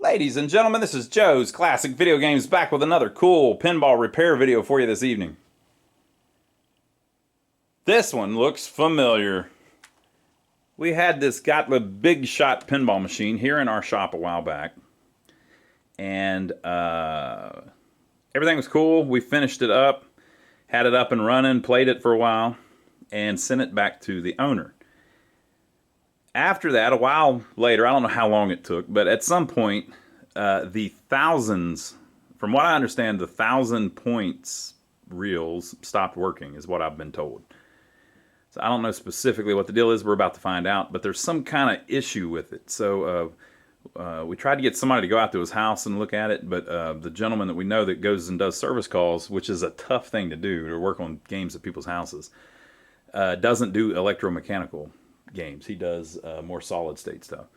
Ladies and gentlemen, this is Joe's Classic Video Games back with another cool pinball repair video for you this evening. This one looks familiar. We had this Gottlieb Big Shot pinball machine here in our shop a while back. And everything was cool. We finished it up, had it up and running, played it for a while, and sent it back to the owner. After that, a while later, I don't know how long it took, but at some point, the thousands, from what I understand, the 1,000 points reels stopped working, is what I've been told. So I don't know specifically what the deal is. We're about to find out, but there's some kind of issue with it. So we tried to get somebody to go out to his house and look at it, but the gentleman that we know that goes and does service calls, which is a tough thing to do, to work on games at people's houses, doesn't do electromechanical games. He does more solid state stuff.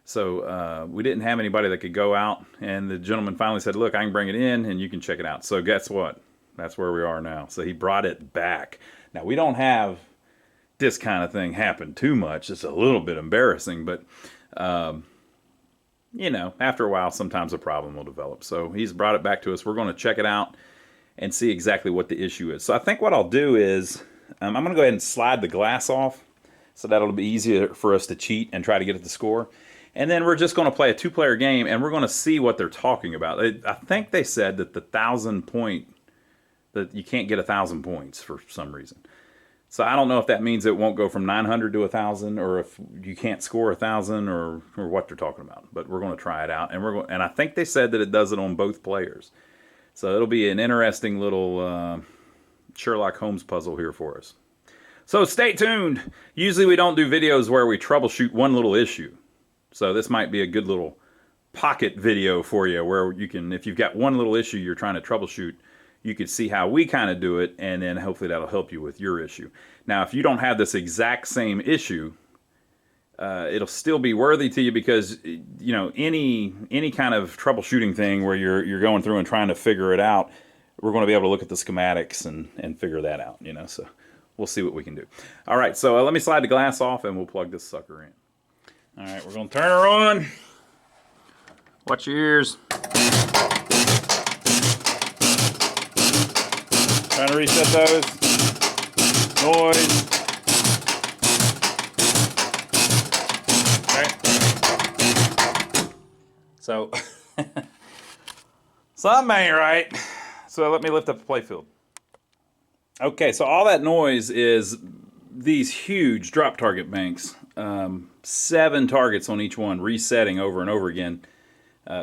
So we didn't have anybody that could go out, and the gentleman finally said, look, I can bring it in and you can check it out. So guess what? That's where we are now. So he brought it back. Now, we don't have this kind of thing happen too much. It's a little bit embarrassing, but you know, after a while, sometimes a problem will develop. So he's brought it back to us. We're going to check it out and see exactly what the issue is. So I think what I'll do is I'm going to go ahead and slide the glass off, so that'll be easier for us to cheat and try to get at the score. And then we're just going to play a two-player game, and we're going to see what they're talking about. I think they said that the 1,000 point, that you can't get 1,000 points for some reason. So I don't know if that means it won't go from 900 to 1,000, or if you can't score 1,000, or what they're talking about. But we're going to try it out, and I think they said that it does it on both players. So it'll be an interesting little Sherlock Holmes puzzle here for us. So stay tuned. Usually we don't do videos where we troubleshoot one little issue. So this might be a good little pocket video for you, where you can, if you've got one little issue you're trying to troubleshoot, you could see how we kind of do it, and then hopefully that'll help you with your issue. Now, if you don't have this exact same issue, it'll still be worthy to you, because you know, any kind of troubleshooting thing where you're going through and trying to figure it out, we're going to be able to look at the schematics and figure that out, you know. So we'll see what we can do. All right, so let me slide the glass off and we'll plug this sucker in. All right, we're going to turn her on. Watch your ears. Trying to reset those. Noise. Okay. So, something ain't right. So let me lift up the playfield. Okay, so all that noise is these huge drop target banks. 7 targets on each one, resetting over and over again,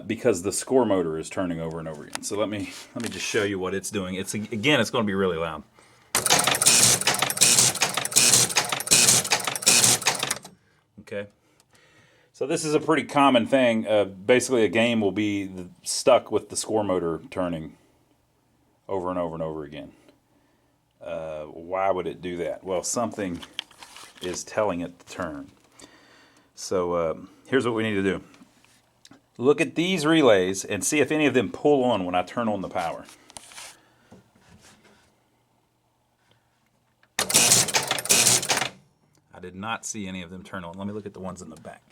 because the score motor is turning over and over again. So let me just show you what it's doing. It's going to be really loud. Okay. So this is a pretty common thing. Basically, a game will be stuck with the score motor turning over and over and over again. Why would it do that? Well, something is telling it to turn. So here's what we need to do. Look at these relays and see if any of them pull on when I turn on the power. I did not see any of them turn on. Let me look at the ones in the back.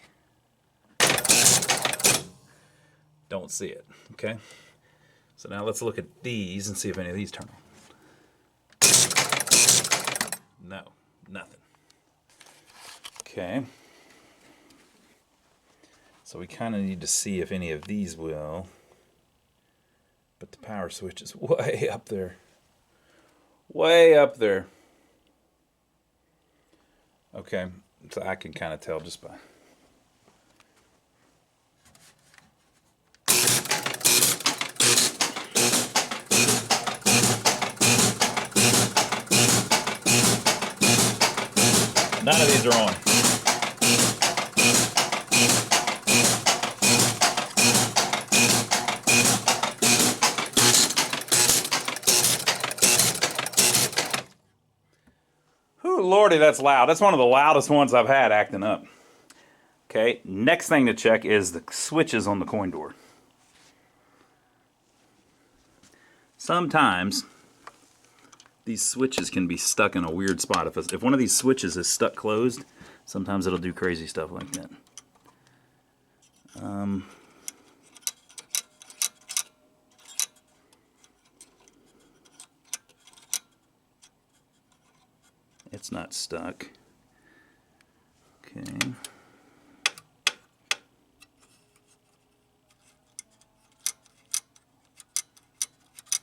Don't see it. Okay. So now let's look at these and see if any of these turn on. No, nothing. Okay. So we kind of need to see if any of these will. But the power switch is way up there. Way up there. Okay, so I can kind of tell just by... None of these are on. Ooh, Lordy, that's loud. That's one of the loudest ones I've had acting up. Okay, next thing to check is the switches on the coin door. Sometimes these switches can be stuck in a weird spot. If one of these switches is stuck closed, sometimes it'll do crazy stuff like that. it's not stuck. Okay.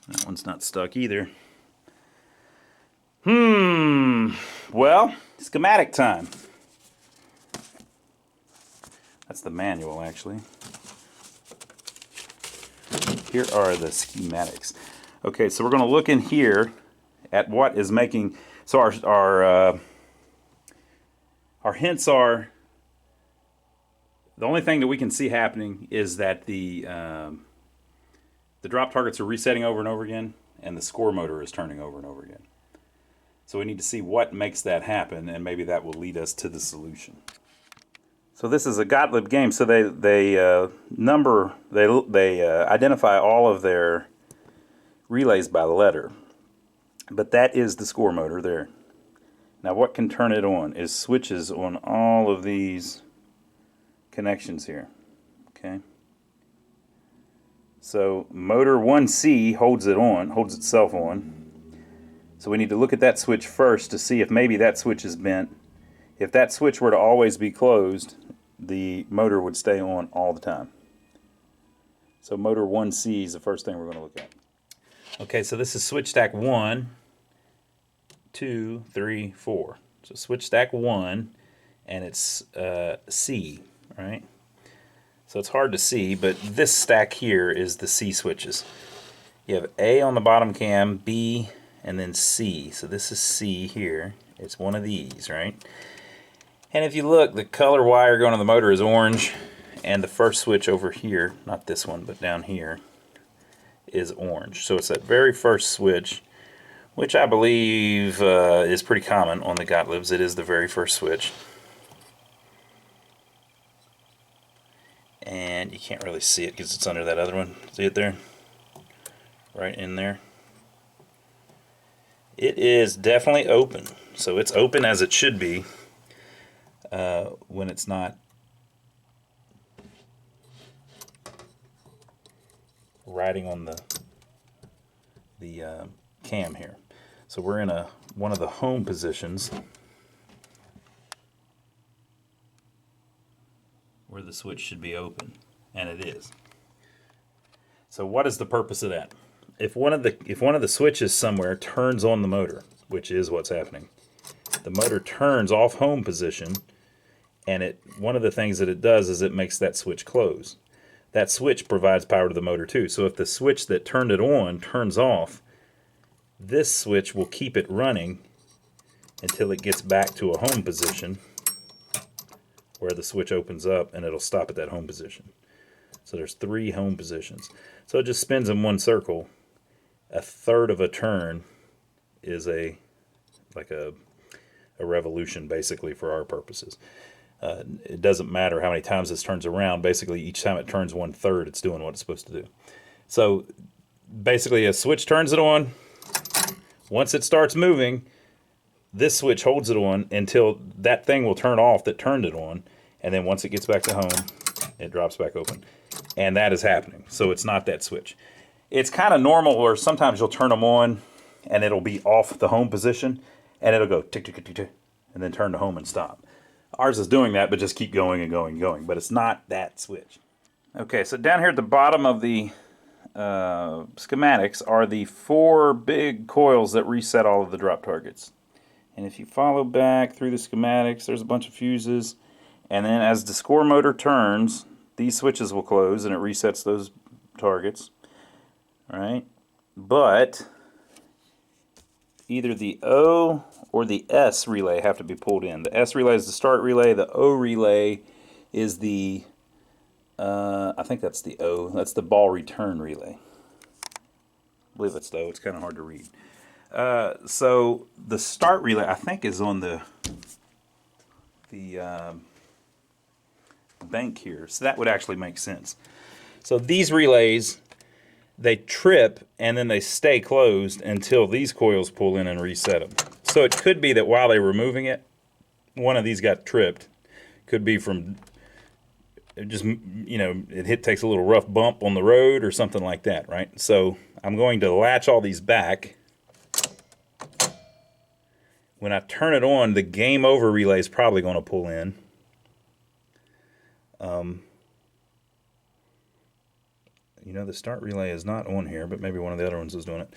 That one's not stuck either. Well, schematic time. That's the manual, actually. Here are the schematics. Okay, so we're going to look in here at what is making. So our hints are, the only thing that we can see happening is that the drop targets are resetting over and over again, and the score motor is turning over and over again. So we need to see what makes that happen, and maybe that will lead us to the solution. So this is a Gottlieb game. So they identify all of their relays by letter, but that is the score motor there. Now what can turn it on is switches on all of these connections here. Okay. So motor 1C holds itself on. So we need to look at that switch first to see if maybe that switch is bent. If that switch were to always be closed, the motor would stay on all the time. So motor 1C is the first thing we're going to look at. Okay, so this is switch stack 1, 2, 3, 4. So switch stack 1, and it's C, right? So it's hard to see, but this stack here is the C switches. You have A on the bottom cam, B, and then C. So this is C here. It's one of these, right? And if you look, the color wire going to the motor is orange, and the first switch over here, not this one, but down here, is orange. So it's that very first switch, which I believe is pretty common on the Gottliebs. It is the very first switch. And you can't really see it because it's under that other one. See it there? Right in there. It is definitely open. So it's open as it should be when it's not riding on the cam here. So we're in one of the home positions where the switch should be open, and it is. So what is the purpose of that? If one of the switches somewhere turns on the motor, which is what's happening, the motor turns off home position, and one of the things that it does is it makes that switch close. That switch provides power to the motor too. So if the switch that turned it on turns off, this switch will keep it running until it gets back to a home position where the switch opens up, and it'll stop at that home position. So there's 3 home positions. So it just spins in one circle. A third of a turn is like a revolution, basically, for our purposes. It doesn't matter how many times this turns around. Basically, each time it turns 1/3, it's doing what it's supposed to do. So basically, a switch turns it on. Once it starts moving, this switch holds it on until that thing will turn off that turned it on, and then once it gets back to home, it drops back open. And that is happening. So it's not that switch. It's kind of normal where sometimes you'll turn them on and it'll be off the home position, and it'll go tick, tick, tick, tick, tick, and then turn to home and stop. Ours is doing that, but just keep going and going and going. But it's not that switch. Okay, so down here at the bottom of the schematics are the 4 big coils that reset all of the drop targets. And if you follow back through the schematics, there's a bunch of fuses. And then as the score motor turns, these switches will close and it resets those targets. Right? But either the O or the S relay have to be pulled in. The S relay is the start relay. The O relay is the, I think that's the O. That's the ball return relay. I believe it's the O. It's kind of hard to read. So the start relay, I think, is on the bank here. So that would actually make sense. So these relays, they trip and then they stay closed until these coils pull in and reset them. So it could be that while they were moving it, one of these got tripped. Could be from just, it takes a little rough bump on the road or something like that, right? So I'm going to latch all these back when I turn it on, the game over relay is probably going to pull in. You know, the start relay is not on here, but maybe one of the other ones is doing it.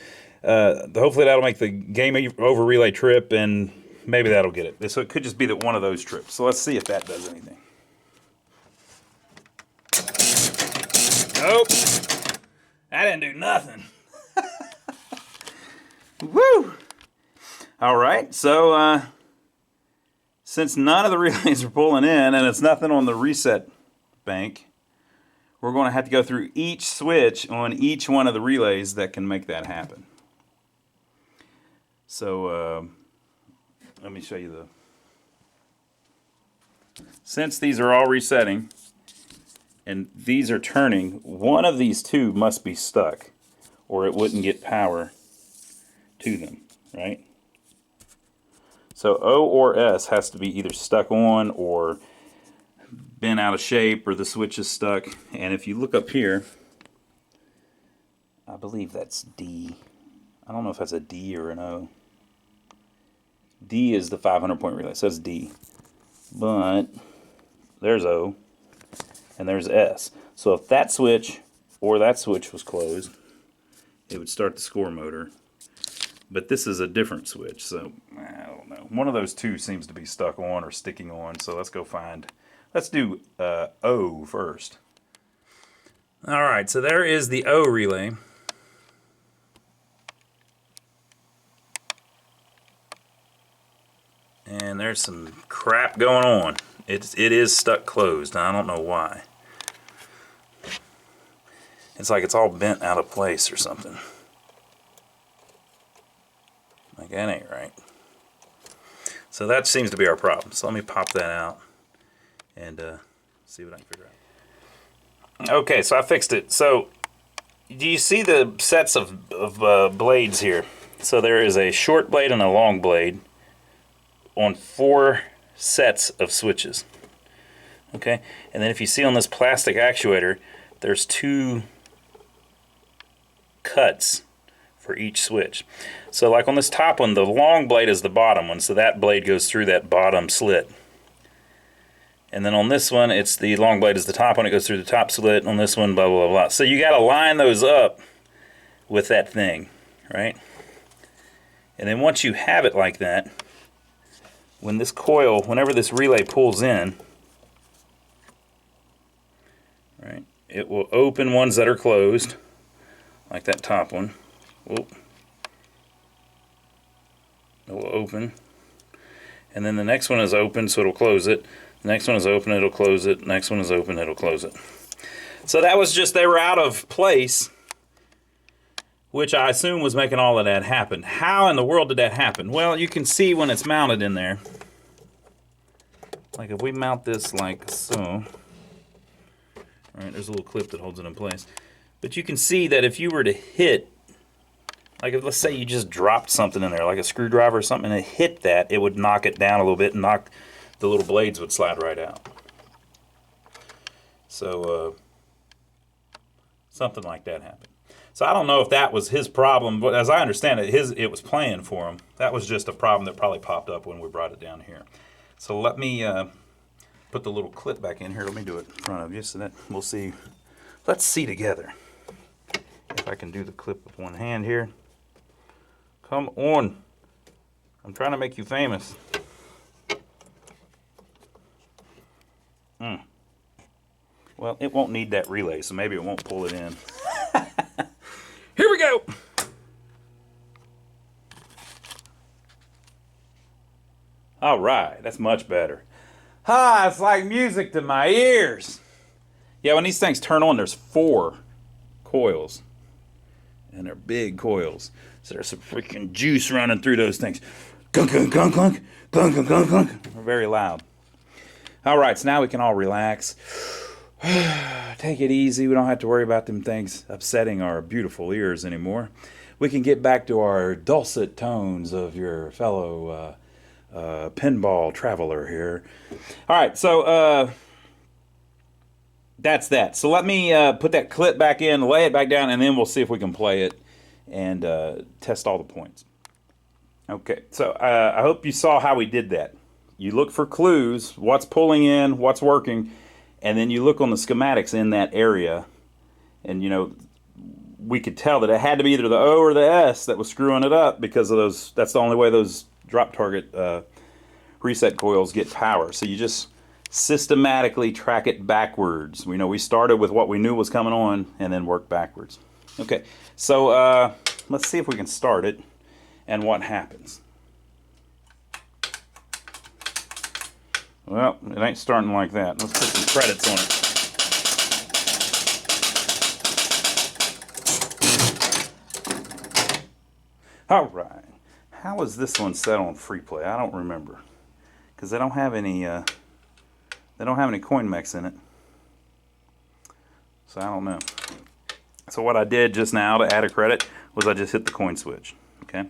Hopefully that'll make the game over relay trip, and maybe that'll get it. So it could just be that one of those trips. So let's see if that does anything. Nope. That didn't do nothing. Woo! All right, so since none of the relays are pulling in and it's nothing on the reset bank, we're going to have to go through each switch on each one of the relays that can make that happen. So let me show you since these are all resetting and these are turning, one of these two must be stuck or it wouldn't get power to them, right? So O or S has to be either stuck on or bent out of shape, or the switch is stuck. And if you look up here, I believe that's D. I don't know if that's a D or an O. D is the 500-point relay. It says D. But there's O, and there's S. So if that switch or that switch was closed, it would start the score motor. But this is a different switch, so I don't know. One of those two seems to be stuck on or sticking on, so let's go find... Let's do O first. All right, so there is the O relay. And there's some crap going on. It is stuck closed, and I don't know why. It's like it's all bent out of place or something. Like, that ain't right. So that seems to be our problem. So let me pop that out and see what I can figure out. Okay, so I fixed it. So do you see the sets of blades here? So there is a short blade and a long blade on 4 sets of switches. Okay, and then if you see on this plastic actuator, there's 2 cuts for each switch. So like on this top one, the long blade is the bottom one, so that blade goes through that bottom slit. And then on this one, it's the long blade is the top one, it goes through the top slit. On this one, blah, blah, blah. So you got to line those up with that thing, right? And then once you have it like that, when this coil, whenever this relay pulls in, right, it will open ones that are closed, like that top one. Whoop. It will open. And then the next one is open, so it'll close it. The next one is open, it'll close it. Next one is open, it'll close it. So that was just, they were out of place, which I assume was making all of that happen. How in the world did that happen? Well, you can see when it's mounted in there. Like if we mount this like so. Alright, there's a little clip that holds it in place. But you can see that if you were to hit, like if let's say you just dropped something in there, like a screwdriver or something, and it hit that, it would knock it down a little bit and knock the little blades would slide right out. So something like that happened. So I don't know if that was his problem, but as I understand it, it was playing for him. That was just a problem that probably popped up when we brought it down here. So let me put the little clip back in here. Let me do it in front of you so that we'll see. Let's see together if I can do the clip with one hand here. Come on. I'm trying to make you famous. Well, it won't need that relay, so maybe it won't pull it in. Here we go. All right, that's much better. Ah, it's like music to my ears. Yeah, when these things turn on, there's 4 coils. And they're big coils. So there's some freaking juice running through those things. Gunk, gunk, gunk, gunk, gunk, gunk, gunk, gunk. They're very loud. All right, so now we can all relax. Take it easy. We don't have to worry about them things upsetting our beautiful ears anymore. We can get back to our dulcet tones of your fellow pinball traveler here. All right, so that's that. So let me put that clip back in, lay it back down, and then we'll see if we can play it and test all the points. Okay, so I hope you saw how we did that. You look for clues, what's pulling in, what's working, and then you look on the schematics in that area, and we could tell that it had to be either the O or the S that was screwing it up because of those. That's the only way those drop target reset coils get power. So you just systematically track it backwards. We started with what we knew was coming on and then worked backwards. Okay, so let's see if we can start it and what happens. Well, it ain't starting like that. Let's put some credits on it. All right. How is this one set on free play? I don't remember, because they don't have any coin mechs in it, so I don't know. So what I did just now to add a credit was I just hit the coin switch. Okay.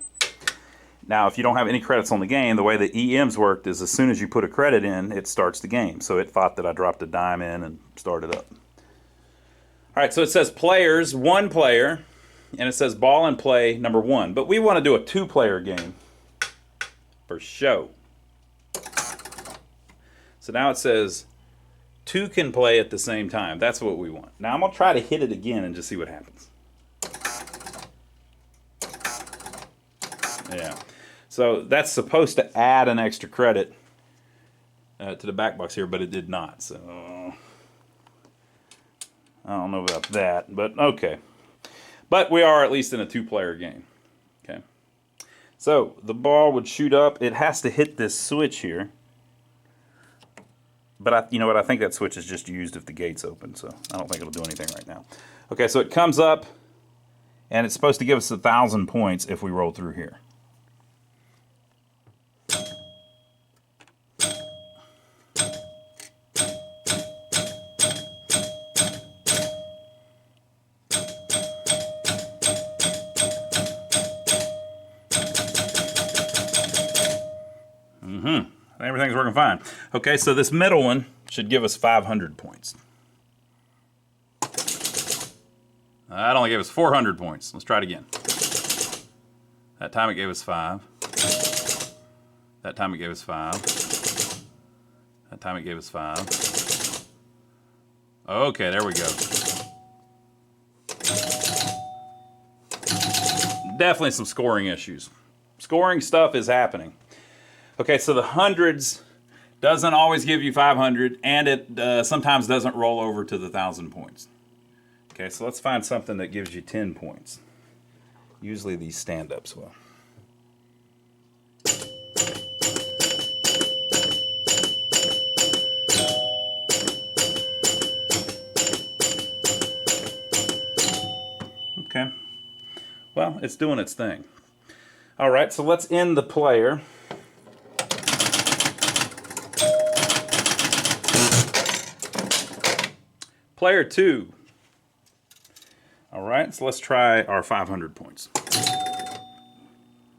Now, if you don't have any credits on the game, the way the EMs worked is as soon as you put a credit in, it starts the game. So it thought that I dropped a dime in and started up. All right, so it says players, 1 player, and it says ball and play number 1. But we want to do a 2-player game for show. So now it says 2 can play at the same time. That's what we want. Now I'm going to try to hit it again and just see what happens. Yeah. So that's supposed to add an extra credit to the back box here, but it did not. So I don't know about that, but okay. But we are at least in a 2-player game. Okay. So the ball would shoot up. It has to hit this switch here. But you know what? I think that switch is just used if the gate's open, so I don't think it'll do anything right now. Okay, so it comes up, and it's supposed to give us 1,000 points if we roll through here. Everything's working fine. Okay, so this middle one should give us 500 points. That only gave us 400 points. Let's try it again. That time it gave us 5. That time it gave us 5. That time it gave us 5. Okay, there we go. Definitely some scoring issues. Scoring stuff is happening. Okay, so the hundreds doesn't always give you 500, and it sometimes doesn't roll over to the 1,000 points. Okay, so let's find something that gives you 10 points. Usually these stand-ups will. Okay, well, it's doing its thing. All right, so let's end the player. Player 2. All right, so let's try our 500 points.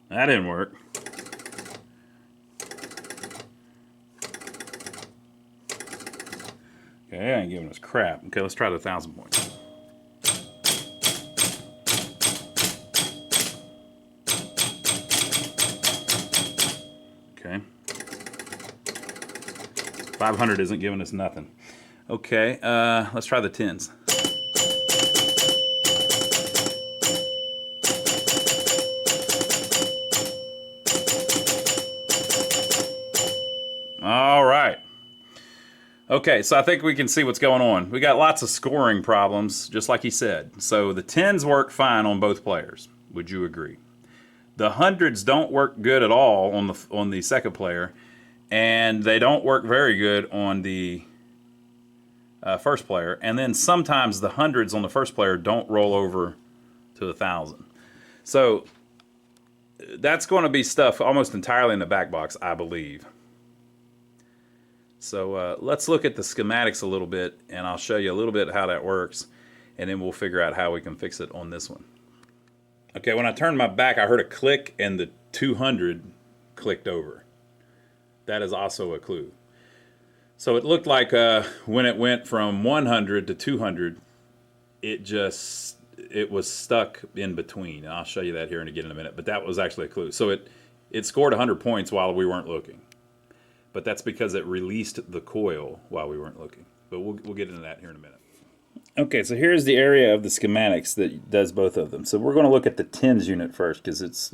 That didn't work. Okay, I ain't giving us crap. Okay, let's try the 1,000 points. Okay. 500 isn't giving us nothing. Okay, let's try the 10s. All right. Okay, so I think we can see what's going on. We got lots of scoring problems, just like he said. So the 10s work fine on both players. Would you agree? The hundreds don't work good at all on the second player, and they don't work very good on the first player, and then sometimes the hundreds on the first player don't roll over to 1,000. So that's going to be stuff almost entirely in the back box, I believe. So let's look at the schematics a little bit, and I'll show you a little bit how that works, and then we'll figure out how we can fix it on this one. Okay, when I turned my back, I heard a click, and the 200 clicked over. That is also a clue. So it looked like when it went from 100 to 200, it was stuck in between. And I'll show you that here again in a minute. But that was actually a clue. So it scored 100 points while we weren't looking. But that's because it released the coil while we weren't looking. But we'll get into that here in a minute. Okay, so here's the area of the schematics that does both of them. So we're going to look at the tens unit first because it's,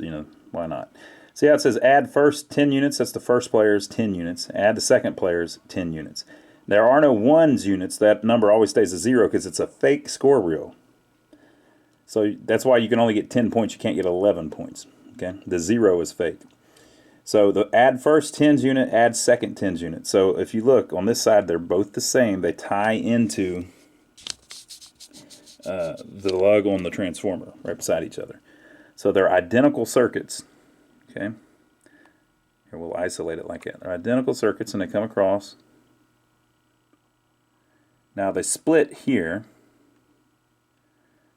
why not? See how it says add first 10 units? That's the first player's 10 units. Add the second player's 10 units. There are no ones units. That number always stays a 0 because it's a fake score reel. So that's why you can only get 10 points. You can't get 11 points. Okay, the 0 is fake. So the add first tens unit, add second tens unit. So if you look on this side, they're both the same. They tie into the lug on the transformer right beside each other. So they're identical circuits. Okay, here we'll isolate it like that. They're identical circuits and they come across. Now they split here.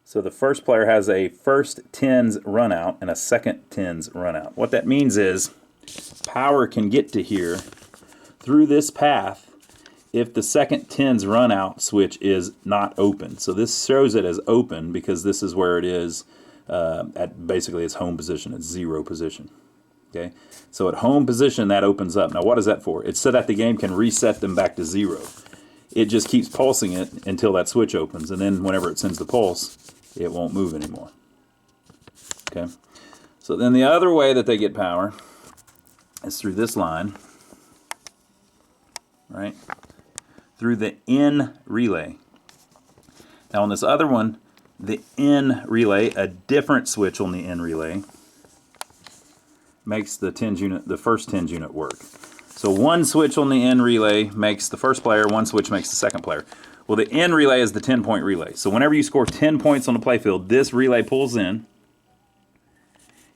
So the first player has a first tens run out and a second tens run out. What that means is power can get to here through this path if the second tens run out switch is not open. So this shows it as open because this is where it is at basically its home position, its 0 position. Okay, so at home position that opens up. Now what is that for? It's so that the game can reset them back to 0. It just keeps pulsing it until that switch opens, and then whenever it sends the pulse, it won't move anymore. Okay, so then the other way that they get power is through this line, right? Through the N relay. Now on this other one, the N relay, a different switch on the N relay, makes the tens unit, the first tens unit work. So one switch on the N relay makes the first player, one switch makes the second player. Well, the N relay is the 10-point relay. So whenever you score 10 points on the playfield, this relay pulls in.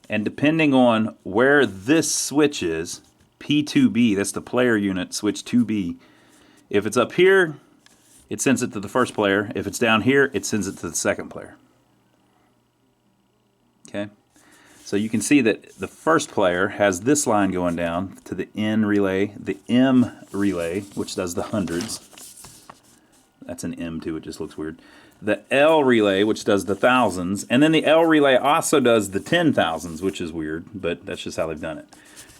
And depending on where this switch is, P2B, that's the player unit, switch 2B. If it's up here, it sends it to the first player. If it's down here, it sends it to the second player. Okay? So you can see that the first player has this line going down to the N relay, the M relay, which does the hundreds. That's an M too, it just looks weird. The L relay, which does the thousands, and then the L relay also does the 10,000s, which is weird, but that's just how they've done it.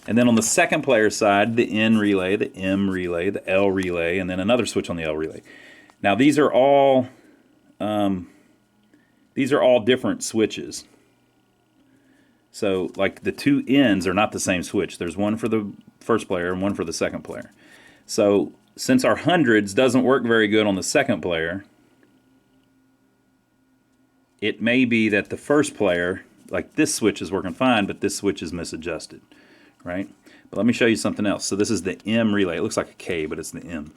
And then on the second player side, the N relay, the M relay, the L relay, and then another switch on the L relay. Now these are all different switches. So like the two ends are not the same switch. There's one for the first player and one for the second player. So since our hundreds doesn't work very good on the second player, it may be that the first player, like this switch is working fine, but this switch is misadjusted, right? But let me show you something else. So this is the M relay. It looks like a K, but it's the M.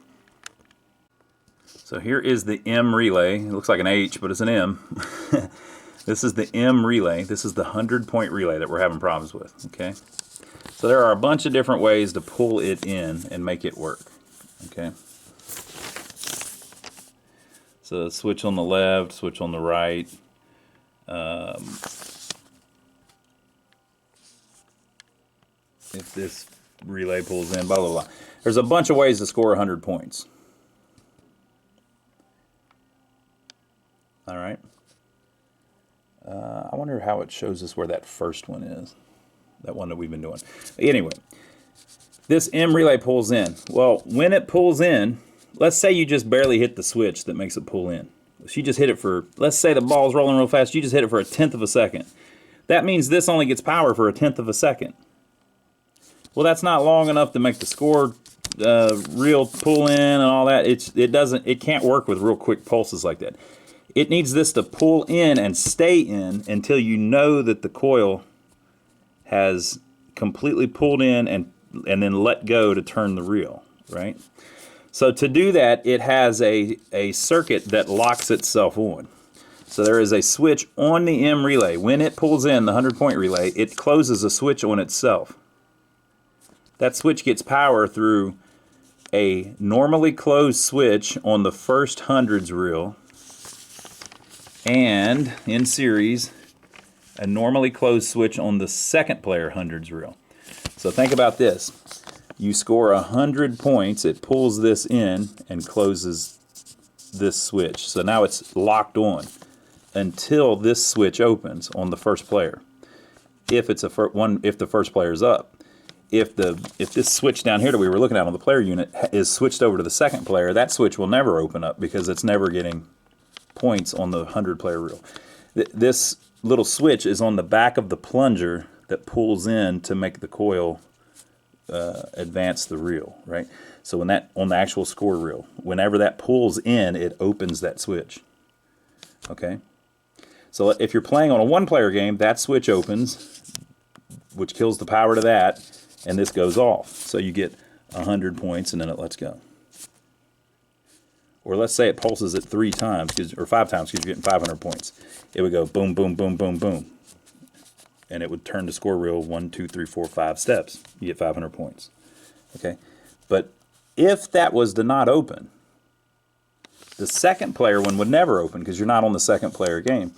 So here is the M relay. It looks like an H, but it's an M. This is the M relay. This is the 100-point relay that we're having problems with, okay? So there are a bunch of different ways to pull it in and make it work, okay? So switch on the left, switch on the right. If this relay pulls in, blah, blah, blah. There's a bunch of ways to score 100 points. All right. I wonder how it shows us where that first one is. That one that we've been doing. Anyway, this M relay pulls in. Well, when it pulls in, let's say you just barely hit the switch that makes it pull in. She just hit it for, let's say the ball's rolling real fast, you just hit it for a 1/10 of a second. That means this only gets power for a 1/10 of a second. Well, that's not long enough to make the score real pull in and all that. It can't work with real quick pulses like that. It needs this to pull in and stay in until you know that the coil has completely pulled in and then let go to turn the reel, right? So to do that, it has a circuit that locks itself on. So there is a switch on the M relay. When it pulls in the 100-point relay, it closes a switch on itself. That switch gets power through a normally closed switch on the first hundreds reel, and in series, a normally closed switch on the second player hundreds reel. So think about this. You score 100 points, it pulls this in and closes this switch. So now it's locked on until this switch opens on the first player. if it's if the first player's up. If this switch down here that we were looking at on the player unit is switched over to the second player, that switch will never open up because it's never getting points on the 100-player reel. This little switch is on the back of the plunger that pulls in to make the coil advance the reel, right? So when that on the actual score reel, whenever that pulls in, it opens that switch. Okay. So if you're playing on a one-player game, that switch opens, which kills the power to that, and this goes off. So you get 100 points, and then it lets go. Or let's say it pulses it 3 times, or 5 times, because you're getting 500 points. It would go boom, boom, boom, boom, boom. And it would turn the score reel 1, 2, 3, 4, 5 steps. You get 500 points. Okay? But if that was to not open, the second player one would never open because you're not on the second player game.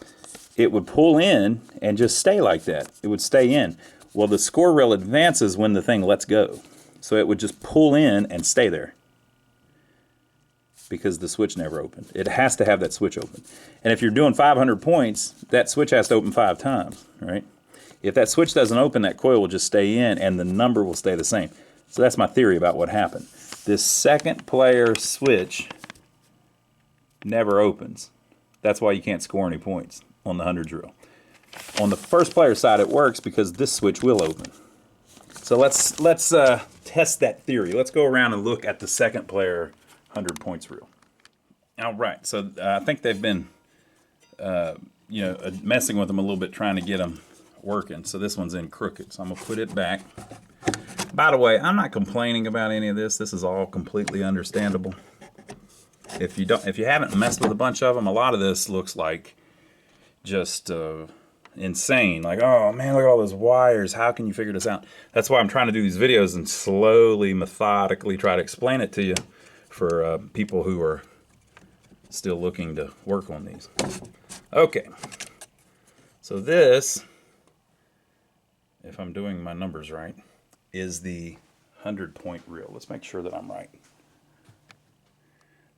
It would pull in and just stay like that. It would stay in. Well, the score reel advances when the thing lets go. So it would just pull in and stay there because the switch never opened. It has to have that switch open. And if you're doing 500 points, that switch has to open 5 times, right? If that switch doesn't open, that coil will just stay in and the number will stay the same. So that's my theory about what happened. This second player switch never opens. That's why you can't score any points on the 100 drill. On the first player side, it works because this switch will open. So let's test that theory. Let's go around and look at the second player 100 points reel. All right, so I think they've been messing with them a little bit, trying to get them working. So this one's in crooked, so I'm gonna put it back. By the way, I'm not complaining about any of this. This is all completely understandable. If you haven't messed with a bunch of them, a lot of this looks like just insane. Like, oh man, look at all those wires. How can you figure this out? That's why I'm trying to do these videos and slowly, methodically try to explain it to you for people who are still looking to work on these. Okay, so this, if I'm doing my numbers right, is the 100-point reel. Let's make sure that I'm right.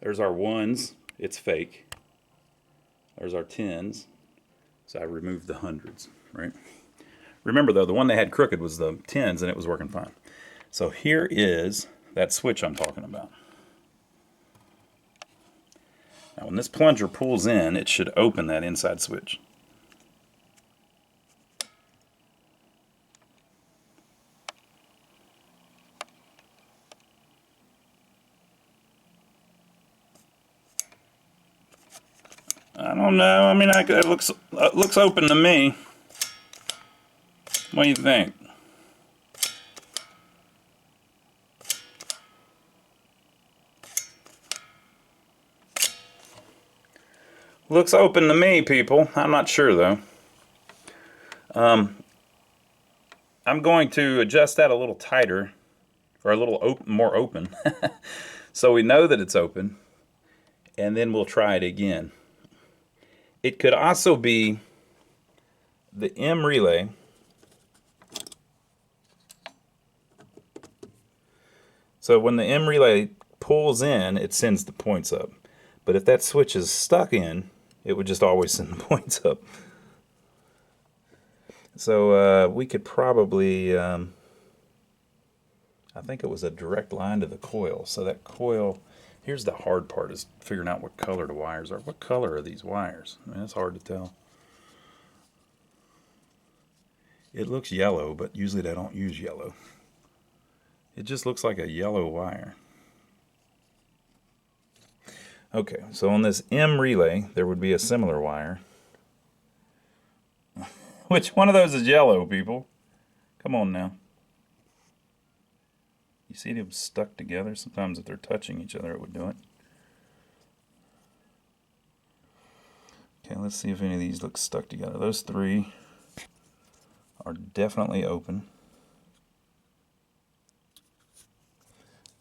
There's our ones, it's fake. There's our tens, so I removed the hundreds, right? Remember though, the one they had crooked was the tens and it was working fine. So here is that switch I'm talking about. Now when this plunger pulls in, it should open that inside switch. I don't know. I mean, it looks open to me. What do you think? Looks open to me, people. I'm not sure though. I'm going to adjust that a little tighter, or a little more open, so we know that it's open, and then we'll try it again. It could also be the M relay. So when the M relay pulls in, it sends the points up. But if that switch is stuck in, it would just always send the points up. So we could probably, I think it was a direct line to the coil. So that coil, here's the hard part, is figuring out what color the wires are. What color are these wires? I mean, it's hard to tell. It looks yellow, but usually they don't use yellow. It just looks like a yellow wire. Okay, so on this M relay, there would be a similar wire. Which one of those is yellow, people? Come on now. You see them stuck together? Sometimes if they're touching each other, it would do it. Okay, let's see if any of these look stuck together. Those 3 are definitely open.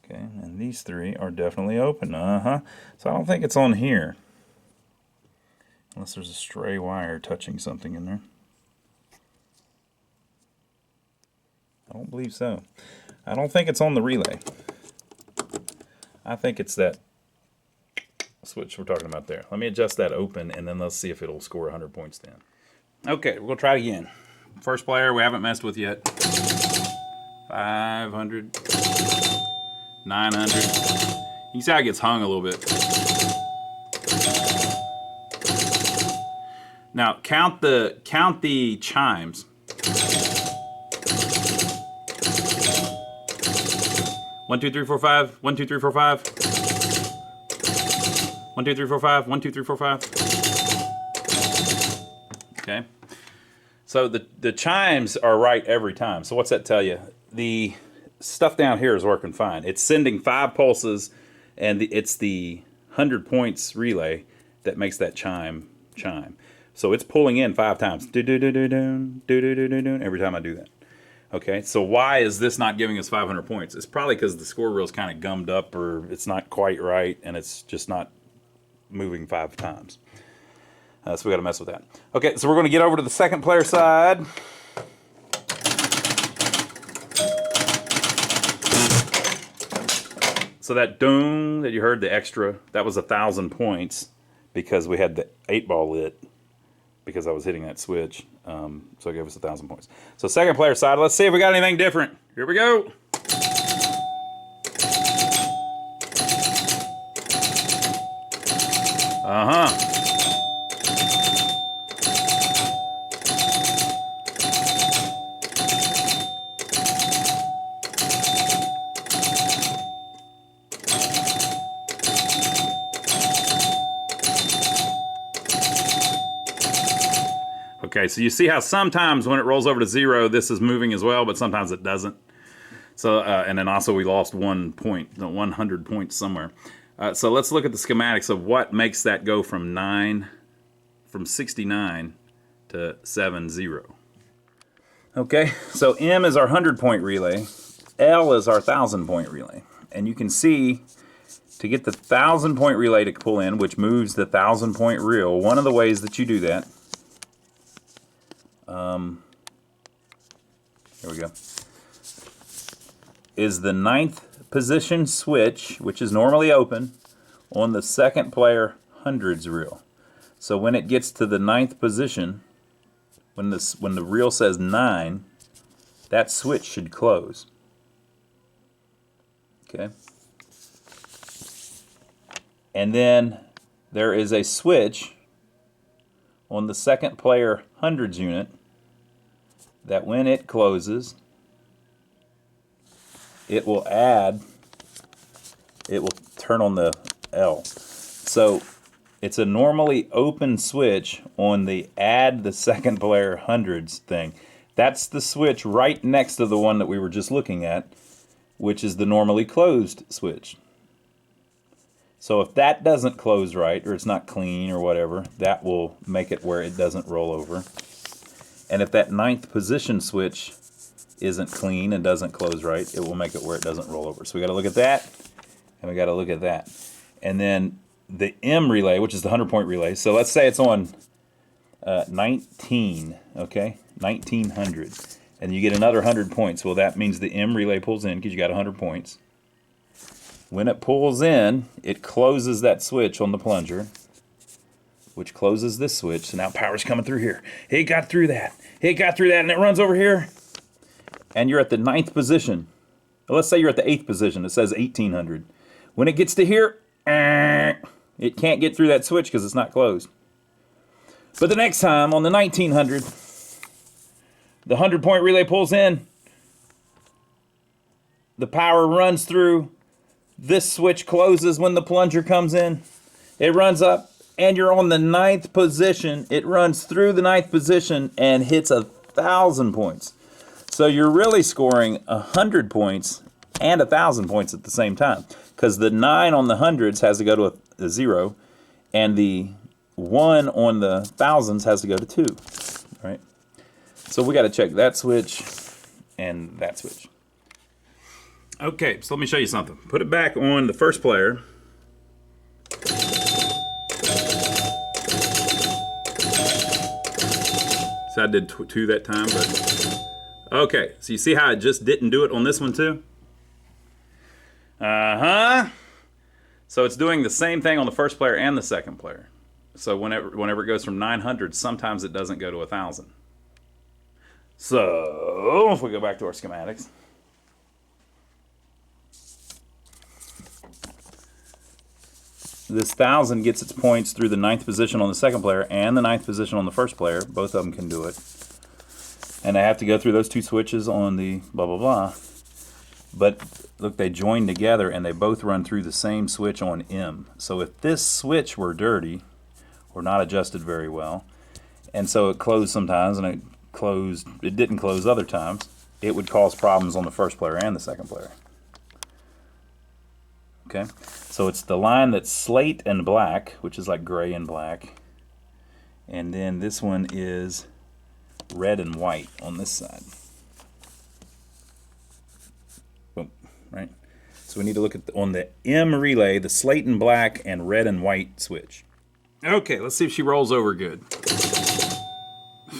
Okay, and these 3 are definitely open. So I don't think it's on here. Unless there's a stray wire touching something in there. I don't believe so. I don't think it's on the relay. I think it's that switch we're talking about there. Let me adjust that open, and then let's see if it'll score 100 points then. Okay, we'll try it again. First player we haven't messed with yet. 500. 900. You can see how it gets hung a little bit. Now count the chimes. 1, 2, 3, 4, 5. 1, 2, 3, 4, 5. 1, 2, 3, 4, 5. 1, 2, 3, 4, 5. Okay. So the chimes are right every time. So what's that tell you? The stuff down here is working fine. It's sending 5 pulses, and it's the 100 points relay that makes that chime. So it's pulling in 5 times. Do do do do do do do do do every time I do that. Okay. So why is this not giving us 500 points? It's probably because the score reel's kind of gummed up, or it's not quite right, and it's just not moving 5 times. So we got to mess with that. Okay, so we're going to get over to the second player side. So that doom that you heard, the extra, that was 1,000 points because we had the 8-ball lit because I was hitting that switch. So it gave us 1,000 points. So second player side, let's see if we got anything different. Here we go. Uh-huh. Okay, so you see how sometimes when it rolls over to 0, this is moving as well, but sometimes it doesn't. So, and then also we lost 1 point, 100 points somewhere. So let's look at the schematics of what makes that go from 69 to 70. Okay, so M is our 100-point relay. L is our 1,000-point relay. And you can see, to get the 1,000-point relay to pull in, which moves the 1,000-point reel, one of the ways that you do that, here we go, is the 9th position switch, which is normally open, on the second player hundreds reel. So when it gets to the 9th position, when the reel says 9, that switch should close. Okay. And then there is a switch on the second player hundreds unit that when it closes, it will turn on the L. So it's a normally open switch on the add the second player hundreds thing. That's the switch right next to the one that we were just looking at, which is the normally closed switch. So if that doesn't close right, or it's not clean or whatever, that will make it where it doesn't roll over. And if that 9th position switch isn't clean and doesn't close right, it will make it where it doesn't roll over. So we got to look at that, and we got to look at that. And then the M relay, which is the 100-point relay. So let's say it's on 19, okay, 1900, and you get another 100 points. Well, that means the M relay pulls in because you got 100 points. When it pulls in, it closes that switch on the plunger, which closes this switch. So now power's coming through here. It got through that. It got through that, and it runs over here. And you're at the 9th position. Let's say you're at the 8th position. It says 1800. When it gets to here, it can't get through that switch because it's not closed. But the next time, on the 1900, the 100-point relay pulls in. The power runs through. This switch closes when the plunger comes in. It runs up, and you're on the 9th position. It runs through the 9th position and hits 1,000 points. So you're really scoring 100 points and 1,000 points at the same time, because the 9 on the hundreds has to go to a 0, and the 1 on the thousands has to go to 2. Right? So we got to check that switch and that switch. Okay, so let me show you something. Put it back on the first player. So I did 2 that time, but okay. So you see how it just didn't do it on this one too? So it's doing the same thing on the first player and the second player. So whenever it goes from 900, sometimes it doesn't go to 1,000. So, if we go back to our schematics. This 1,000 gets its points through the 9th position on the second player and the 9th position on the first player. Both of them can do it. And I have to go through those two switches on the blah, blah, blah. But look, they join together and they both run through the same switch on M. So if this switch were dirty or not adjusted very well, and so it closed sometimes and it didn't close other times, it would cause problems on the first player and the second player. Okay, so it's the line that's slate and black, which is like gray and black, and then this one is red and white on this side. Boom, right? So we need to look at on the M relay, the slate and black and red and white switch. Okay, let's see if she rolls over good.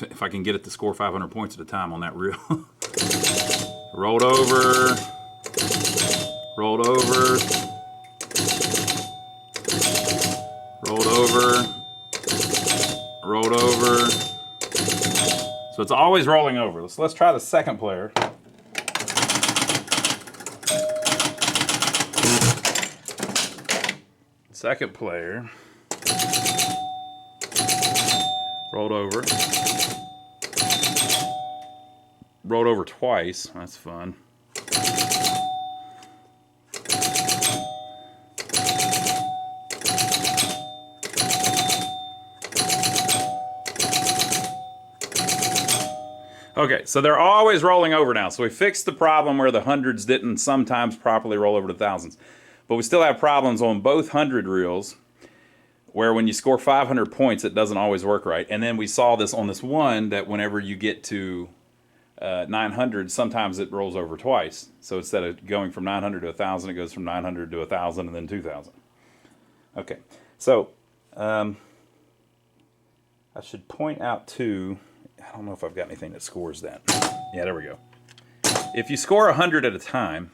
If I can get it to score 500 points at a time on that reel. Rolled over. Rolled over. Rolled over. Rolled over. So it's always rolling over. Let's try the second player. Second player. Rolled over. Rolled over twice. That's fun. Okay, so they're always rolling over now. So we fixed the problem where the hundreds didn't sometimes properly roll over to thousands. But we still have problems on both 100 reels where when you score 500 points, it doesn't always work right. And then we saw this on this one that whenever you get to 900, sometimes it rolls over twice. So instead of going from 900 to 1,000, it goes from 900 to 1,000 and then 2,000. Okay, so I should point out too, I don't know if I've got anything that scores that. Yeah, there we go. If you score 100 at a time,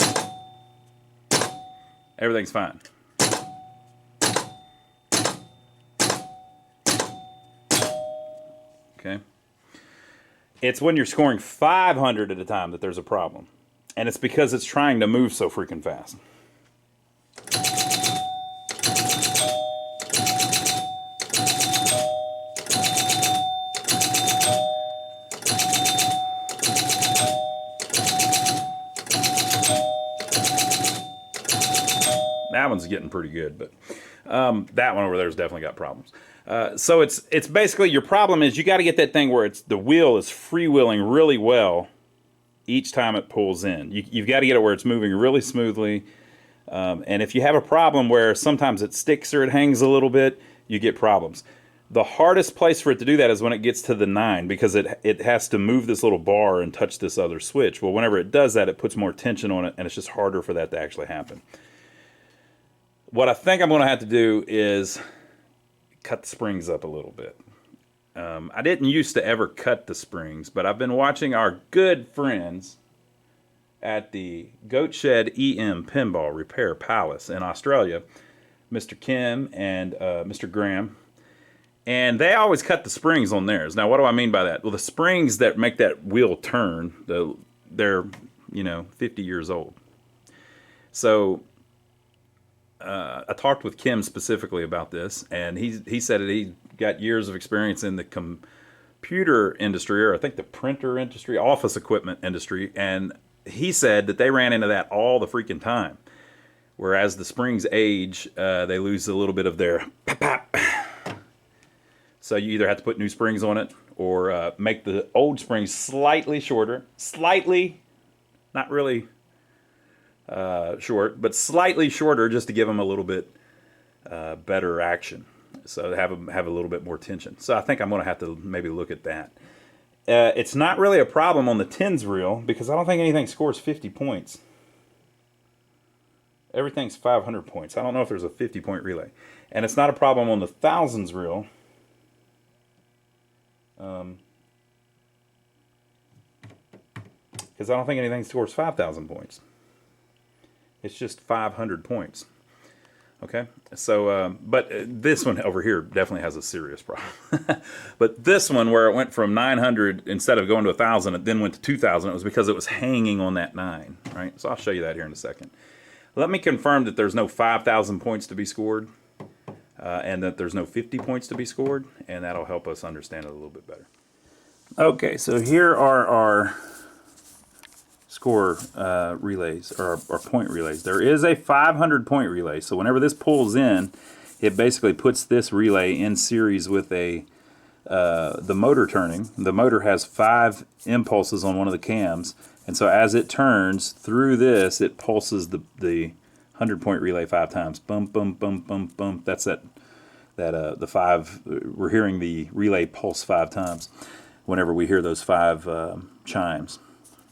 everything's fine. Okay. It's when you're scoring 500 at a time that there's a problem. And it's because it's trying to move so freaking fast. That one's getting pretty good, but that one over there's definitely got problems. So it's basically your problem is you got to get that thing where the wheel is freewheeling really well each time it pulls in. You've got to get it where it's moving really smoothly. And if you have a problem where sometimes it sticks or it hangs a little bit, you get problems. The hardest place for it to do that is when it gets to the 9 because it has to move this little bar and touch this other switch. Well, whenever it does that, it puts more tension on it, and it's just harder for that to actually happen. What I think I'm going to have to do is cut the springs up a little bit. I didn't used to ever cut the springs, but I've been watching our good friends at the Goat Shed EM Pinball Repair Palace in Australia, Mr. Kim and Mr. Graham, and they always cut the springs on theirs. Now, what do I mean by that? Well, the springs that make that wheel turn, they're 50 years old. So I talked with Kim specifically about this, and he said that he got years of experience in the computer industry, or I think the printer industry, office equipment industry, and he said that they ran into that all the freaking time. Whereas the springs age, they lose a little bit of their pop. So you either have to put new springs on it, or make the old springs slightly shorter, slightly, not really short, but slightly shorter, just to give them a little bit better action. So have a little bit more tension. So I think I'm going to have to maybe look at that. It's not really a problem on the tens reel because I don't think anything scores 50 points. Everything's 500 points. I don't know if there's a 50-point relay. And it's not a problem on the thousands reel. Because I don't think anything scores 5,000 points. It's just 500 points. Okay, so, but this one over here definitely has a serious problem. But this one, where it went from 900, instead of going to 1,000, it then went to 2,000, it was because it was hanging on that 9, right? So I'll show you that here in a second. Let me confirm that there's no 5,000 points to be scored, and that there's no 50 points to be scored, and that'll help us understand it a little bit better. Okay, so here are our score relays, or point relays. There is a 500 point relay, so whenever this pulls in, it basically puts this relay in series with a the motor turning. The motor has 5 impulses on one of the cams, and so as it turns through this, it pulses the 100 point relay 5 times. Bum bum bum bum bum. That's the 5. We're hearing the relay pulse 5 times whenever we hear those 5 chimes.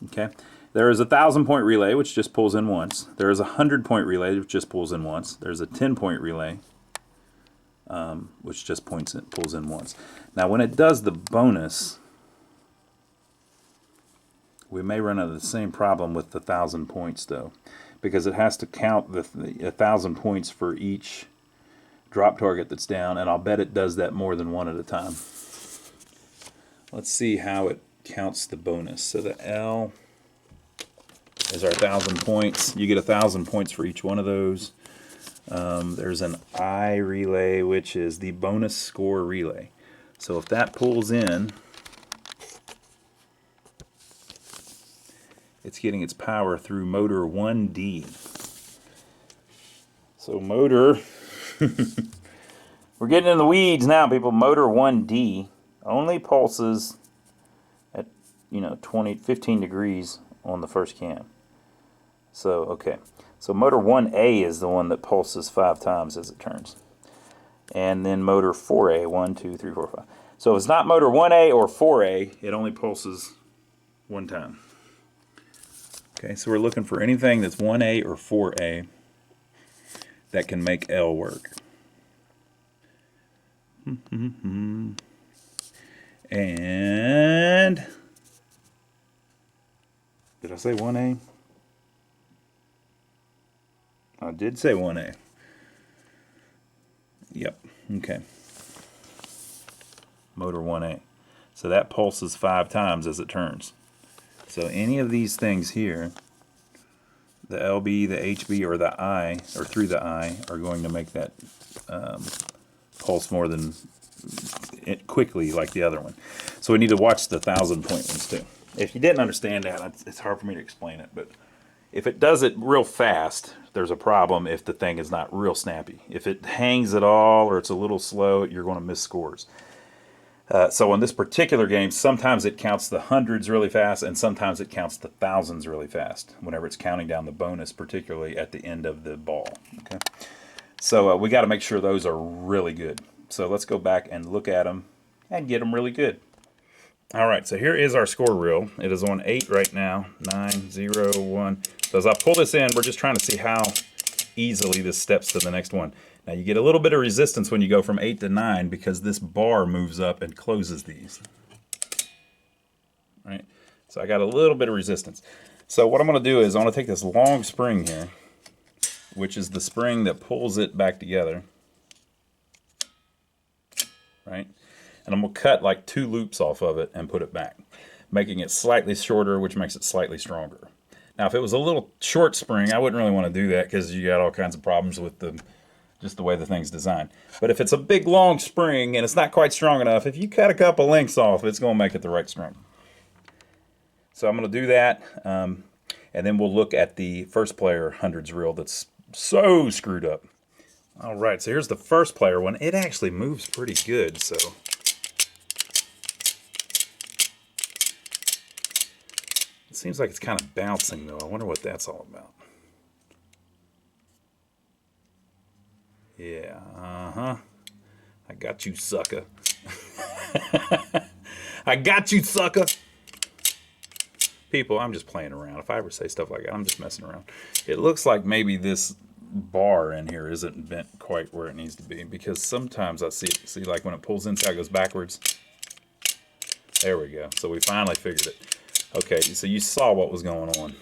Okay. There is a 1,000 point relay, which just pulls in once. There is a 100 point relay, which just pulls in once. There's a 10 point relay, which just pulls in once. Now, when it does the bonus, we may run into the same problem with the 1,000 points, though, because it has to count the 1,000 points for each drop target that's down, and I'll bet it does that more than one at a time. Let's see how it counts the bonus. So the L is our 1,000 points. You get 1,000 points for each one of those. There's an I relay, which is the bonus score relay. So if that pulls in, it's getting its power through motor 1D. So motor, we're getting in the weeds now, people. Motor 1D only pulses at 15 degrees on the first cam. So, okay. So motor 1A is the one that pulses 5 times as it turns. And then motor 4A, 1, 2, 3, 4, 5. So if it's not motor 1A or 4A, it only pulses 1 time. Okay, so we're looking for anything that's 1A or 4A that can make L work. And did I say 1A? I did say 1A. Yep, okay. Motor 1A. So that pulses 5 times as it turns. So any of these things here, the LB, the HB, or the I, or through the I, are going to make that pulse more than quickly like the other one. So we need to watch the 1,000 point ones too. If you didn't understand that, it's hard for me to explain it, but if it does it real fast, there's a problem if the thing is not real snappy. If it hangs at all or it's a little slow, you're going to miss scores. So in this particular game, sometimes it counts the hundreds really fast, and sometimes it counts the thousands really fast whenever it's counting down the bonus, particularly at the end of the ball. Okay, so we got to make sure those are really good. So let's go back and look at them and get them really good. All right, so here is our score reel. It is on 8 right now, 9, 0, 1. So as I pull this in, we're just trying to see how easily this steps to the next one. Now you get a little bit of resistance when you go from 8 to 9 because this bar moves up and closes these. Right? So I got a little bit of resistance. So what I'm going to do is I'm going to take this long spring here, which is the spring that pulls it back together. Right? And I'm going to cut like 2 loops off of it and put it back, making it slightly shorter, which makes it slightly stronger. Now, if it was a little short spring, I wouldn't really want to do that because you got all kinds of problems with just the way the thing's designed. But if it's a big, long spring and it's not quite strong enough, if you cut a couple lengths off, it's going to make it the right strength. So I'm going to do that, and then we'll look at the first player hundreds reel that's so screwed up. All right, so here's the first player one. It actually moves pretty good, so it seems like it's kind of bouncing, though. I wonder what that's all about. Yeah, I got you, sucker. I got you, sucker. People, I'm just playing around. If I ever say stuff like that, I'm just messing around. It looks like maybe this bar in here isn't bent quite where it needs to be, because sometimes I see like when it pulls in, see how it goes backwards? There we go. So we finally figured it. Okay, so you saw what was going on.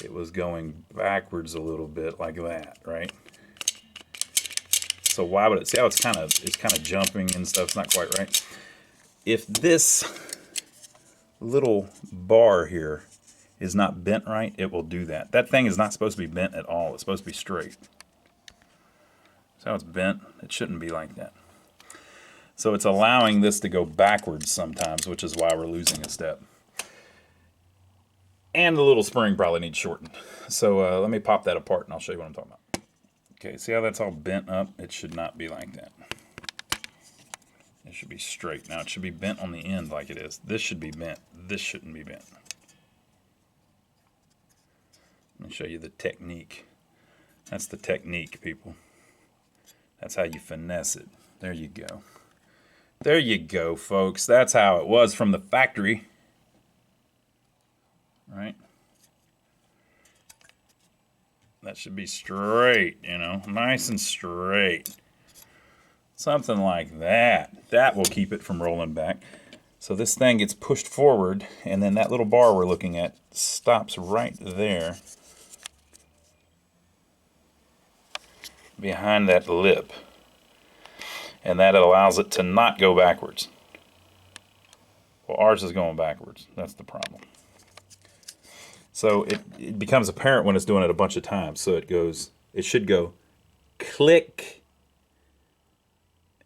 It was going backwards a little bit like that, right? So why would it, see how it's kind of jumping and stuff, it's not quite right. If this little bar here is not bent right, it will do that. That thing is not supposed to be bent at all. It's supposed to be straight. So how it's bent, it shouldn't be like that. So it's allowing this to go backwards sometimes, which is why we're losing a step. And the little spring probably needs shortened. So let me pop that apart and I'll show you what I'm talking about. Okay, see how that's all bent up? It should not be like that. It should be straight. Now it should be bent on the end like it is. This should be bent. This shouldn't be bent. Let me show you the technique. That's the technique, people. That's how you finesse it. There you go. There you go, folks. That's how it was from the factory. Right? That should be straight, you know, nice and straight. Something like that. That will keep it from rolling back. So this thing gets pushed forward, and then that little bar we're looking at stops right there behind that lip. And that allows it to not go backwards. Well, ours is going backwards. That's the problem. So it becomes apparent when it's doing it a bunch of times. So it should go click,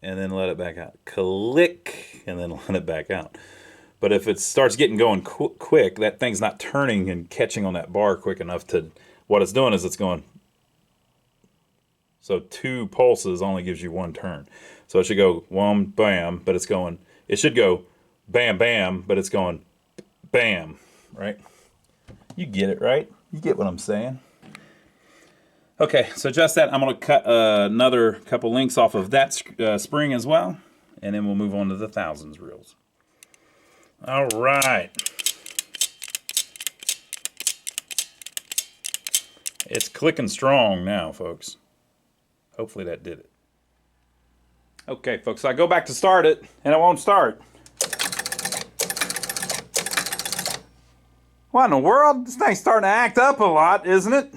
and then let it back out. Click, and then let it back out. But if it starts going quick, that thing's not turning and catching on that bar quick enough to, what it's doing is it's going, so 2 pulses only gives you 1 turn. So it should go wham, bam, but it's going, it should go bam, bam, but it's going bam, right? You get it, right? You get what I'm saying. Okay, so just that, I'm going to cut another couple links off of that spring as well, and then we'll move on to the thousands reels. All right. It's clicking strong now, folks. Hopefully that did it. Okay, folks, so I go back to start it, and it won't start. What in the world? This thing's starting to act up a lot, isn't it?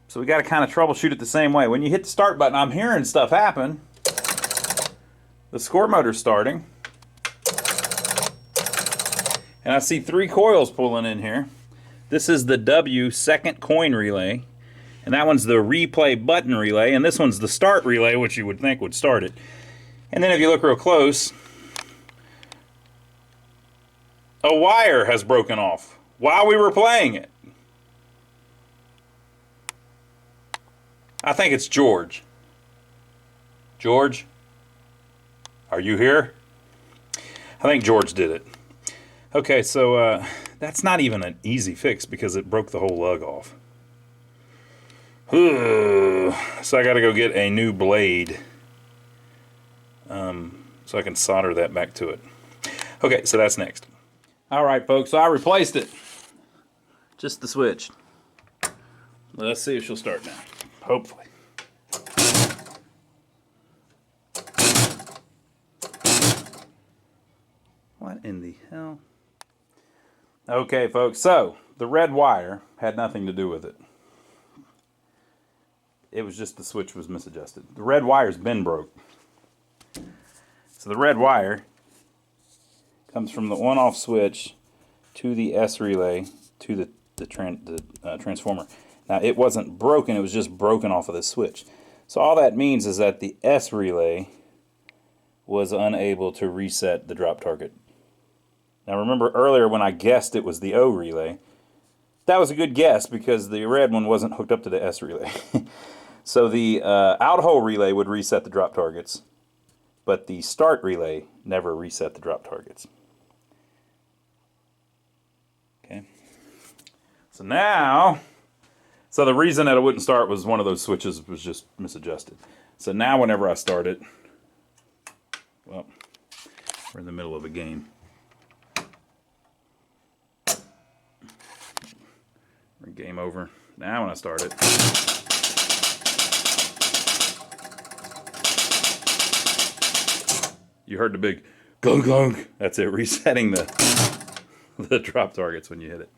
So we got to kind of troubleshoot it the same way. When you hit the start button, I'm hearing stuff happen. The score motor's starting. And I see 3 coils pulling in here. This is the W second coin relay. And that one's the replay button relay. And this one's the start relay, which you would think would start it. And then if you look real close, a wire has broken off while we were playing it. I think it's George. George? Are you here? I think George did it. Okay, so that's not even an easy fix because it broke the whole lug off. So I got to go get a new blade so I can solder that back to it. Okay, so that's next. All right, folks, so I replaced it. Just the switch. Let's see if she'll start now. Hopefully. What in the hell? Okay, folks, so the red wire had nothing to do with it. It was just the switch was misadjusted. The red wire's been broke. So the red wire comes from the on-off switch to the S relay to the transformer. Now it wasn't broken, it was just broken off of the switch. So all that means is that the S relay was unable to reset the drop target. Now remember earlier when I guessed it was the O relay, that was a good guess because the red one wasn't hooked up to the S relay. So the out-hole relay would reset the drop targets, but the start relay never reset the drop targets. Okay. So now, so the reason that it wouldn't start was one of those switches was just misadjusted. So now whenever I start it, well, we're in the middle of a game. We're game over. Now when I start it, you heard the big glung glung. That's it, resetting the drop targets when you hit it.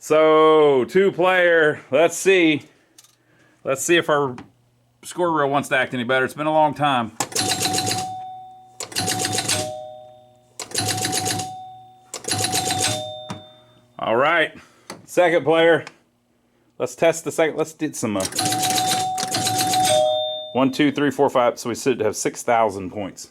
So 2-player, let's see if our score reel wants to act any better. It's been a long time. All right, second player. Let's test the second. Let's do some 1, 2, 3, 4, 5. So we should have 6,000 points.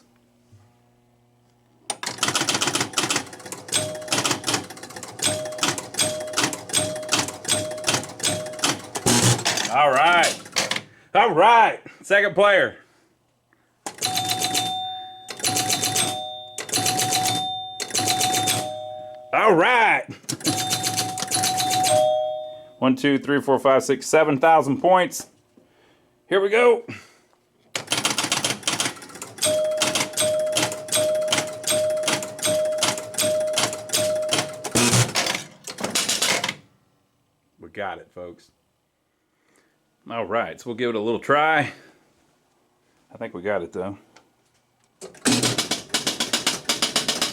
All right. All right. Second player. All right. 1, 2, 3, 4, 5, 6, 7,000 points. Here we go. We got it, folks. All right, so we'll give it a little try. I think we got it, though.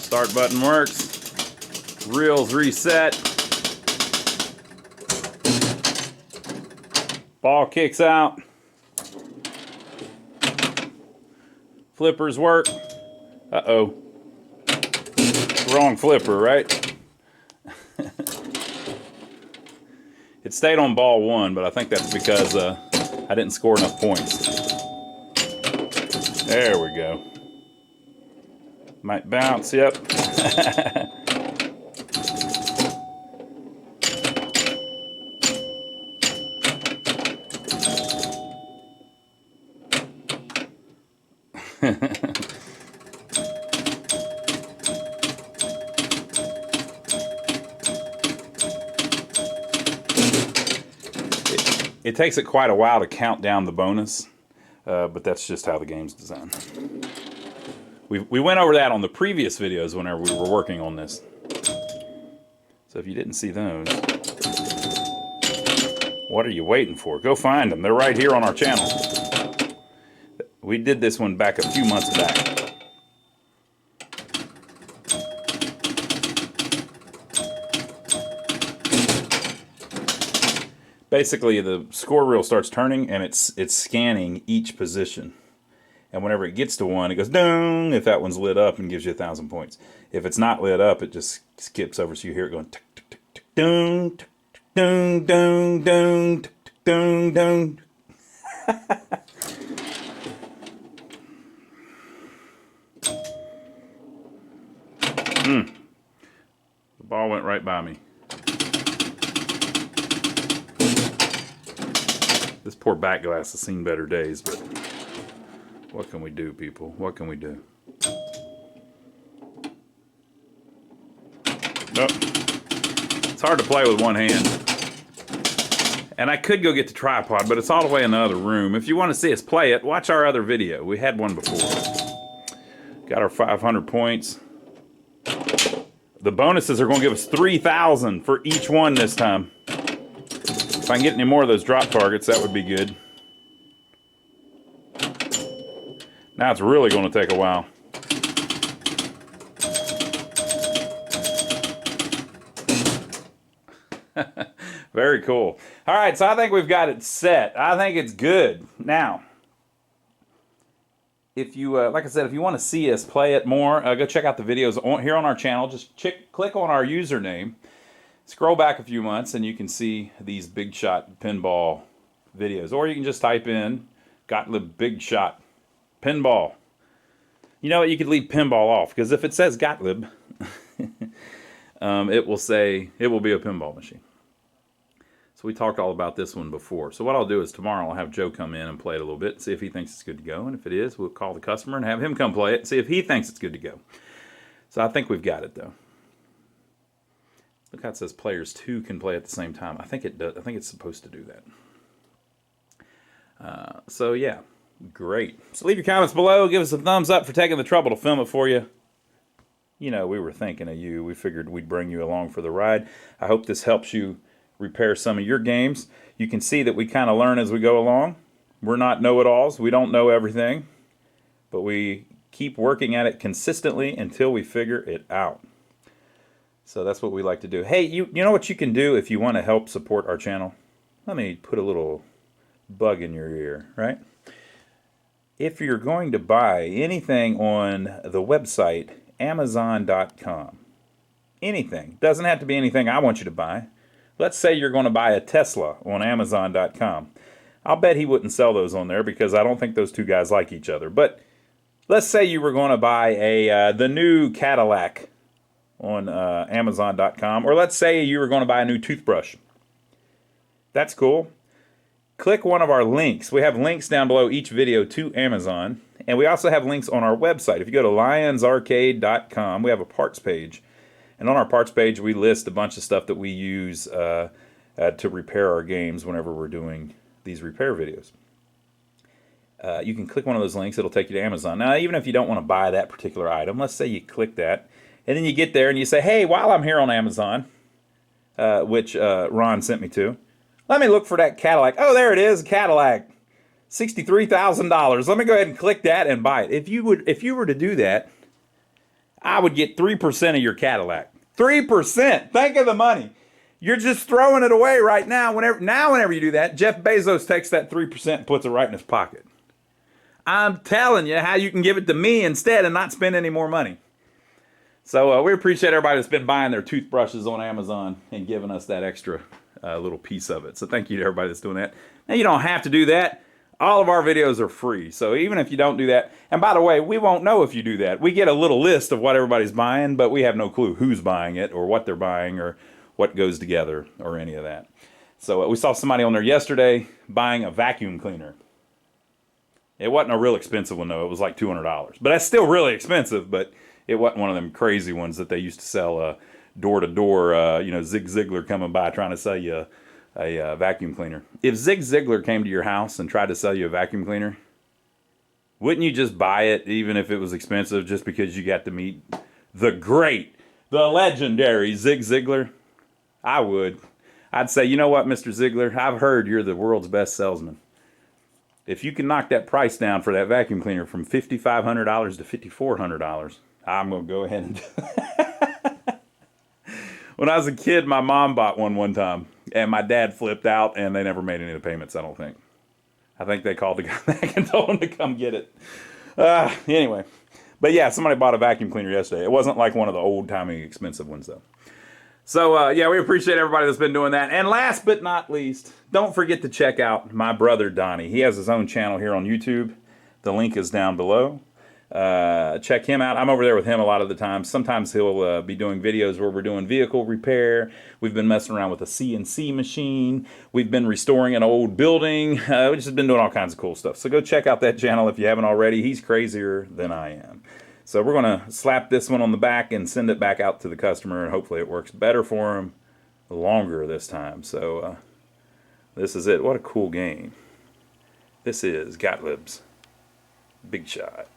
Start button works. Reels reset. Ball kicks out. Flippers work. Uh-oh. Wrong flipper, right? It stayed on ball 1, but I think that's because I didn't score enough points. There we go. Might bounce, yep. It takes it quite a while to count down the bonus, but that's just how the game's designed. We went over that on the previous videos whenever we were working on this. So if you didn't see those, what are you waiting for? Go find them. They're right here on our channel. We did this one back a few months back. Basically, the score reel starts turning, and it's scanning each position. And whenever it gets to one, it goes dong if that one's lit up and gives you 1,000 points. If it's not lit up, it just skips over, so you hear it going tick tick tick tick dong tick tick dong dong dong tick tick dong dong. The ball went right by me. This poor back glass has seen better days, but what can we do, people? What can we do? Nope. It's hard to play with one hand. And I could go get the tripod, but it's all the way in the other room. If you want to see us play it, watch our other video. We had one before. Got our 500 points. The bonuses are going to give us 3,000 for each one this time. If I can get any more of those drop targets, that would be good. Now it's really going to take a while. Very cool. All right, so I think we've got it set. I think it's good. Now, if you, like I said, if you want to see us play it more, go check out the videos here on our channel. Just click on our username. Scroll back a few months and you can see these Big Shot Pinball videos. Or you can just type in Gottlieb Big Shot Pinball. You know what? You could leave pinball off, because if it says Gottlieb, it will say, it will be a pinball machine. So we talked all about this one before. So what I'll do is tomorrow I'll have Joe come in and play it a little bit and see if he thinks it's good to go. And if it is, we'll call the customer and have him come play it and see if he thinks it's good to go. So I think we've got it, though. Look how it says players 2 can play at the same time. I think it does. I think it's supposed to do that. So yeah, great. So leave your comments below. Give us a thumbs up for taking the trouble to film it for you. You know, we were thinking of you. We figured we'd bring you along for the ride. I hope this helps you repair some of your games. You can see that we kind of learn as we go along. We're not know-it-alls. We don't know everything. But we keep working at it consistently until we figure it out. So that's what we like to do. Hey, you know what you can do if you want to help support our channel? Let me put a little bug in your ear, right? if you're going to buy anything on the website Amazon.com, anything, doesn't have to be anything I want you to buy. Let's say you're going to buy a Tesla on Amazon.com. I'll bet he wouldn't sell those on there because I don't think those two guys like each other. But let's say you were going to buy the new Cadillac on Amazon.com, or let's say you were going to buy a new toothbrush. That's cool. Click one of our links. We have links down below each video to Amazon, and we also have links on our website. If you go to lionsarcade.com, we have a parts page, and on our parts page we list a bunch of stuff that we use to repair our games whenever we're doing these repair videos. You can click one of those links. It'll take you to Amazon. Now, even if you don't want to buy that particular item, let's say you click that, and then you get there and you say, hey, while I'm here on Amazon, which Ron sent me to, let me look for that Cadillac. Oh, there it is, Cadillac, $63,000. Let me go ahead and click that and buy it. If you were to do that, I would get 3% of your Cadillac. 3%. Think of the money. You're just throwing it away right now. Whenever you do that, Jeff Bezos takes that 3% and puts it right in his pocket. I'm telling you how you can give it to me instead and not spend any more money. So we appreciate everybody that's been buying their toothbrushes on Amazon and giving us that extra little piece of it. So thank you to everybody that's doing that. Now, you don't have to do that. All of our videos are free. So even if you don't do that, and by the way, we won't know if you do that. We get a little list of what everybody's buying, but we have no clue who's buying it or what they're buying or what goes together or any of that. So we saw somebody on there yesterday buying a vacuum cleaner. It wasn't a real expensive one, though. It was like $200. But that's still really expensive, but it wasn't one of them crazy ones that they used to sell door to door, Zig Ziglar coming by trying to sell you a vacuum cleaner. If Zig Ziglar came to your house and tried to sell you a vacuum cleaner, wouldn't you just buy it even if it was expensive just because you got to meet the great, the legendary Zig Ziglar? I would. I'd say, you know what, Mr. Ziglar, I've heard you're the world's best salesman. If you can knock that price down for that vacuum cleaner from $5,500 to $5,400, I'm going to go ahead and do it. When I was a kid, my mom bought one time, and my dad flipped out, and they never made any of the payments, I don't think. I think they called the guy back and told him to come get it. Anyway. But yeah, somebody bought a vacuum cleaner yesterday. It wasn't like one of the old-timey expensive ones, though. So, yeah, we appreciate everybody that's been doing that. And last but not least, don't forget to check out my brother, Donnie. He has his own channel here on YouTube. The link is down below. Check him out. I'm over there with him a lot of the time. Sometimes he'll be doing videos where we're doing vehicle repair. We've been messing around with a CNC machine. We've been restoring an old building. We've just been doing all kinds of cool stuff. So go check out that channel if you haven't already. He's crazier than I am. So we're going to slap this one on the back and send it back out to the customer, and hopefully it works better for him, longer this time. So this is it. What a cool game. This is Gottlieb's Big Shot.